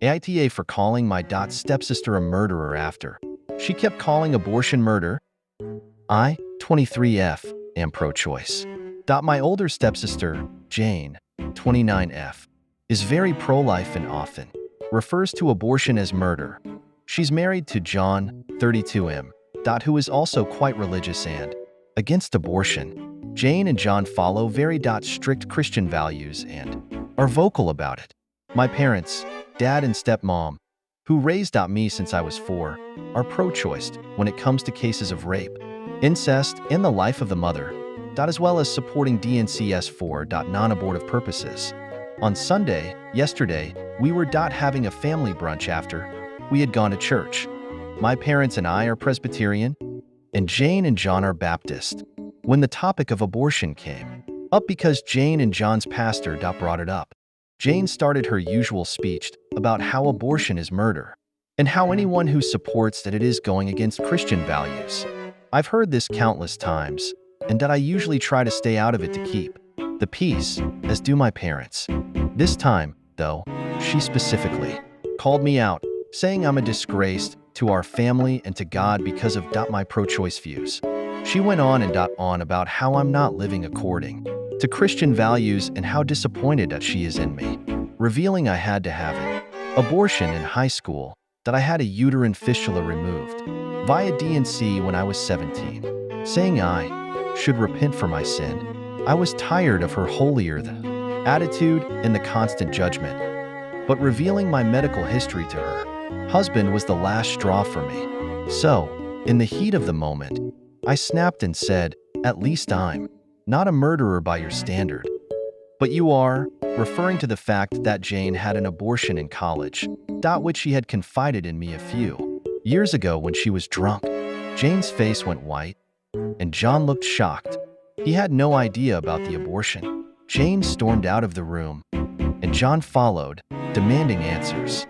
AITA for calling my stepsister a murderer after she kept calling abortion murder. I, 23F, am pro-choice. My older stepsister, Jane, 29F, is very pro-life and often refers to abortion as murder. She's married to John, 32M, who is also quite religious and against abortion. Jane and John follow very strict Christian values and are vocal about it. My parents, dad and stepmom, who raised me since I was 4, are pro-choice when it comes to cases of rape, incest, and the life of the mother, as well as supporting DNCS for non-abortive purposes. On Sunday, yesterday, we were having a family brunch after we had gone to church. My parents and I are Presbyterian, and Jane and John are Baptist. When the topic of abortion came up because Jane and John's pastor brought it up, Jane started her usual speech about how abortion is murder and how anyone who supports that it is going against Christian values. I've heard this countless times, and that I usually try to stay out of it to keep the peace, as do my parents. This time, though, she specifically called me out, saying I'm a disgrace to our family and to God because of my pro-choice views. She went on and on about how I'm not living according to Christian values and how disappointed that she is in me, revealing I had to have an abortion in high school, that I had a uterine fistula removed via DNC when I was 17, saying I should repent for my sin. I was tired of her holier attitude and the constant judgment, but revealing my medical history to her husband was the last straw for me. So, in the heat of the moment, I snapped and said, "At least I'm not a murderer by your standard." "But you are," referring to the fact that Jane had an abortion in college, which she had confided in me a few years ago when she was drunk. Jane's face went white, and John looked shocked. He had no idea about the abortion. Jane stormed out of the room, and John followed, demanding answers.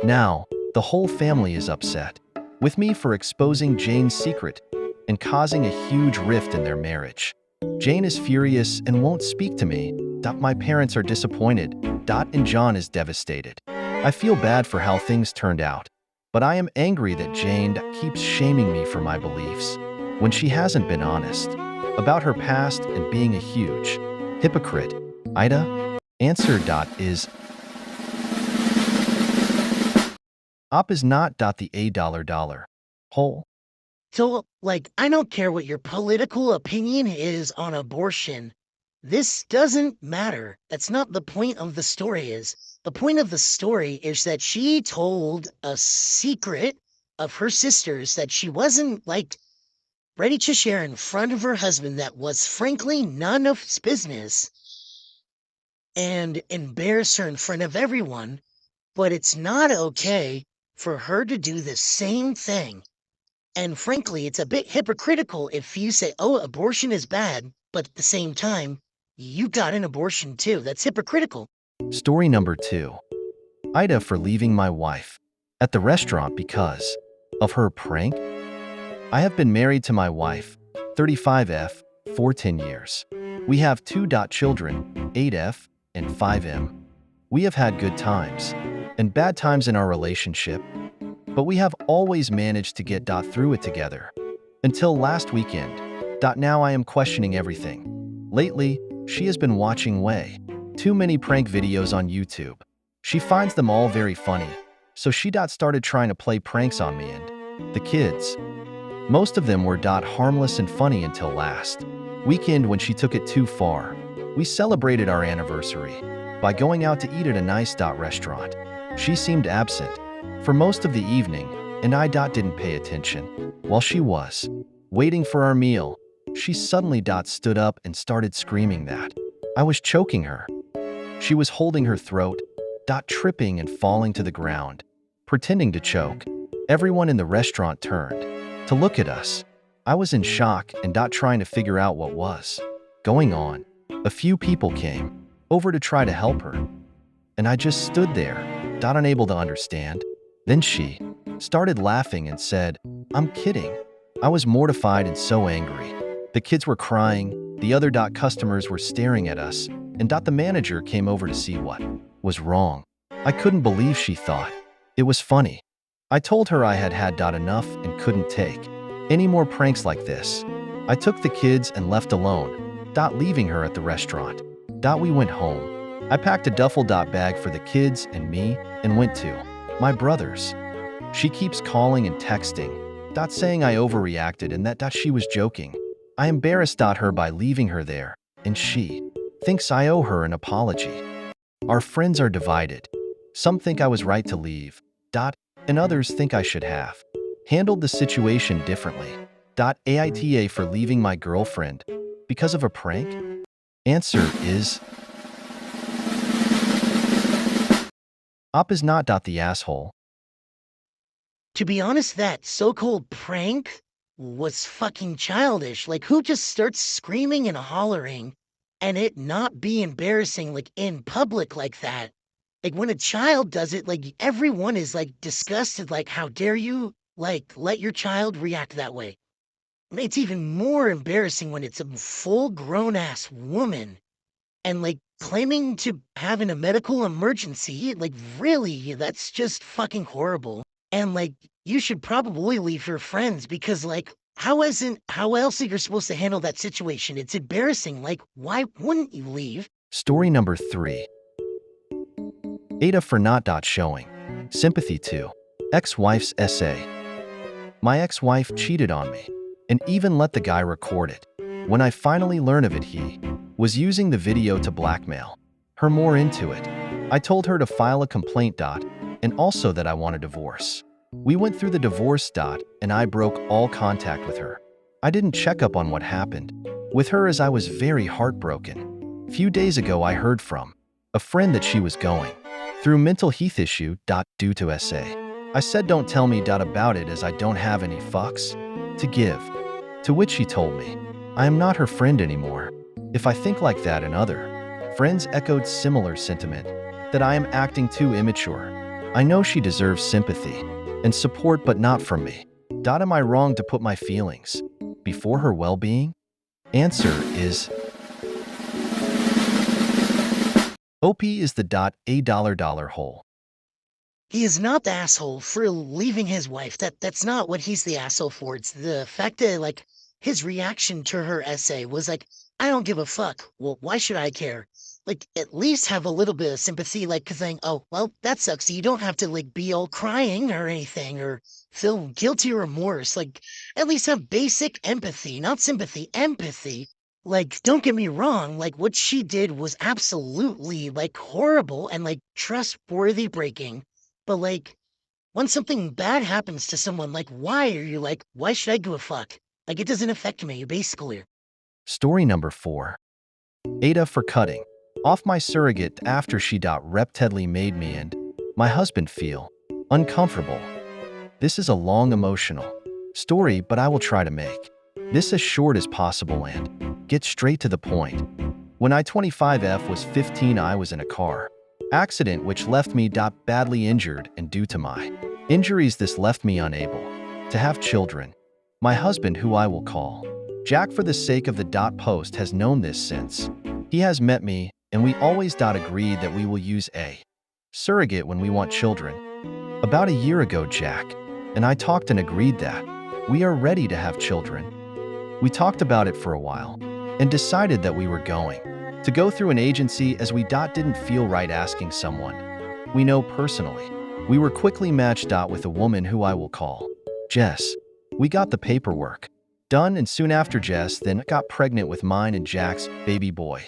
Now, the whole family is upset with me for exposing Jane's secret and causing a huge rift in their marriage. Jane is furious and won't speak to me. My parents are disappointed. And John is devastated. I feel bad for how things turned out, but I am angry that Jane keeps shaming me for my beliefs when she hasn't been honest about her past and being a huge hypocrite. Ida? Answer. Is op is not the $a whole. So, I don't care what your political opinion is on abortion. This doesn't matter. That's not the point of the story is. The point of the story is that she told a secret of her sisters that she wasn't, ready to share in front of her husband that was frankly none of his business and embarrass her in front of everyone. But it's not okay for her to do the same thing. And frankly, it's a bit hypocritical if you say, oh, abortion is bad, but at the same time, you got an abortion too. That's hypocritical. Story number 2. Ida for leaving my wife at the restaurant because of her prank. I have been married to my wife, 35F, for 10 years. We have 2 children, 8F and 5M. We have had good times and bad times in our relationship, but we have always managed to get through it together. Until last weekend. Now I am questioning everything. Lately, she has been watching way too many prank videos on YouTube. She finds them all very funny, so she started trying to play pranks on me and the kids. Most of them were harmless and funny until last weekend when she took it too far. We celebrated our anniversary by going out to eat at a nice restaurant. She seemed absent for most of the evening, and I didn't pay attention. While she was waiting for our meal, she suddenly stood up and started screaming that I was choking her. She was holding her throat, tripping and falling to the ground, pretending to choke. Everyone in the restaurant turned to look at us. I was in shock and trying to figure out what was going on. A few people came over to try to help her, and I just stood there, unable to understand. Then she started laughing and said, "I'm kidding." I was mortified and so angry. The kids were crying, the other customers were staring at us, and the manager came over to see what was wrong. I couldn't believe she thought it was funny. I told her I had had enough and couldn't take any more pranks like this. I took the kids and left alone, leaving her at the restaurant. We went home. I packed a duffel bag for the kids and me and went to my brother's. She keeps calling and texting, saying I overreacted and that she was joking. I embarrassed her by leaving her there, and she thinks I owe her an apology. Our friends are divided. Some think I was right to leave, and others think I should have handled the situation differently. AITA for leaving my girlfriend because of a prank? Answer is Op is not the asshole. To be honest, that so-called prank was fucking childish. Like, who just starts screaming and hollering and it not be embarrassing, like, in public like that? Like, when a child does it, like, everyone is, like, disgusted. Like, how dare you, like, let your child react that way? It's even more embarrassing when it's a full-grown-ass woman and, like, claiming to having a medical emergency. Like, really, that's just fucking horrible. And, like, you should probably leave your friends because, like, how else are you supposed to handle that situation? It's embarrassing. Like, why wouldn't you leave? Story number 3. Ada for not showing sympathy to ex-wife's essay. My ex-wife cheated on me and even let the guy record it. When I finally learned of it, he was using the video to blackmail her more into it. I told her to file a complaint, and also that I want a divorce. We went through the divorce, and I broke all contact with her. I didn't check up on what happened with her as I was very heartbroken. Few days ago, I heard from a friend that she was going through mental health issue, due to essay. I said don't tell me, about it as I don't have any fucks to give. To which she told me, I am not her friend anymore. If I think like that, and other friends echoed similar sentiment, that I am acting too immature. I know she deserves sympathy and support, but not from me. Am I wrong to put my feelings before her well-being? Answer is OP is the $a hole. He is not the asshole for leaving his wife. That's not what he's the asshole for. It's the fact that, like, his reaction to her essay was like, I don't give a fuck. Well, why should I care? Like, at least have a little bit of sympathy, like, saying, oh, well, that sucks. You don't have to, like, be all crying or anything or feel guilty or remorse. Like, at least have basic empathy, not sympathy, empathy. Like, don't get me wrong. Like, what she did was absolutely, like, horrible and, like, trustworthy breaking. But, like, when something bad happens to someone, like, why are you like, why should I give a fuck? Like, it doesn't affect me, basically. Story number 4. Ada for cutting off my surrogate after she repeatedly made me and my husband feel uncomfortable. This is a long emotional story, but I will try to make this as short as possible and get straight to the point. When I 25F was 15, I was in a car accident which left me badly injured, and due to my injuries this left me unable to have children. My husband, who I will call Jack for the sake of the post, has known this since he has met me, and we always agreed that we will use a surrogate when we want children. About a year ago, Jack and I talked and agreed that we are ready to have children. We talked about it for a while and decided that we were going to go through an agency as we didn't feel right asking someone we know personally. We were quickly matched with a woman who I will call Jess. We got the paperwork done, and soon after Jess then got pregnant with mine and Jack's baby boy.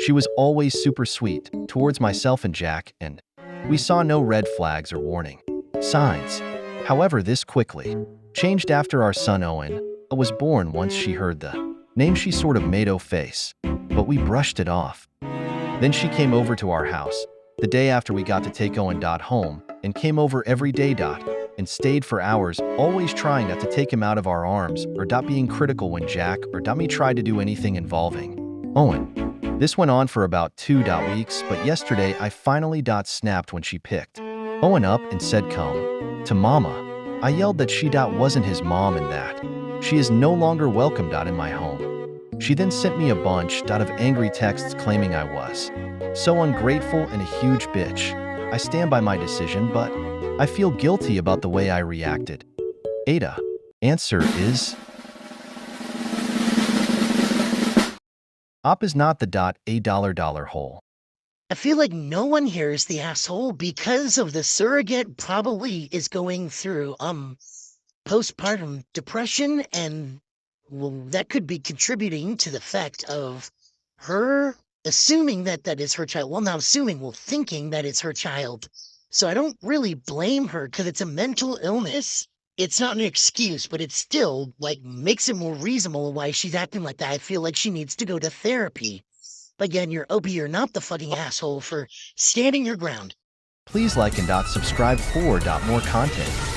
She was always super sweet towards myself and Jack, and we saw no red flags or warning signs. However, this quickly changed after our son Owen was born. Once she heard the name, she sort of made face, but we brushed it off. Then she came over to our house the day after we got to take Owen home, and came over every day and stayed for hours, always trying not to take him out of our arms or being critical when Jack or me tried to do anything involving Owen. This went on for about 2 weeks, but yesterday I finally snapped when she picked Owen up and said, "Come to mama." I yelled that she wasn't his mom and that she is no longer welcome in my home. She then sent me a bunch of angry texts claiming I was so ungrateful and a huge bitch. I stand by my decision, but I feel guilty about the way I reacted. Ada. Answer is op is not the dot a dollar hole. I feel like no one here is the asshole because of the surrogate probably is going through postpartum depression, and well, that could be contributing to the fact of her assuming that that is her child. Well, not assuming, well, thinking that it's her child. So I don't really blame her because it's a mental illness. It's not an excuse, but it still like makes it more reasonable why she's acting like that. I feel like she needs to go to therapy. But again, you're not the fucking asshole for standing your ground. Please like and subscribe for more content.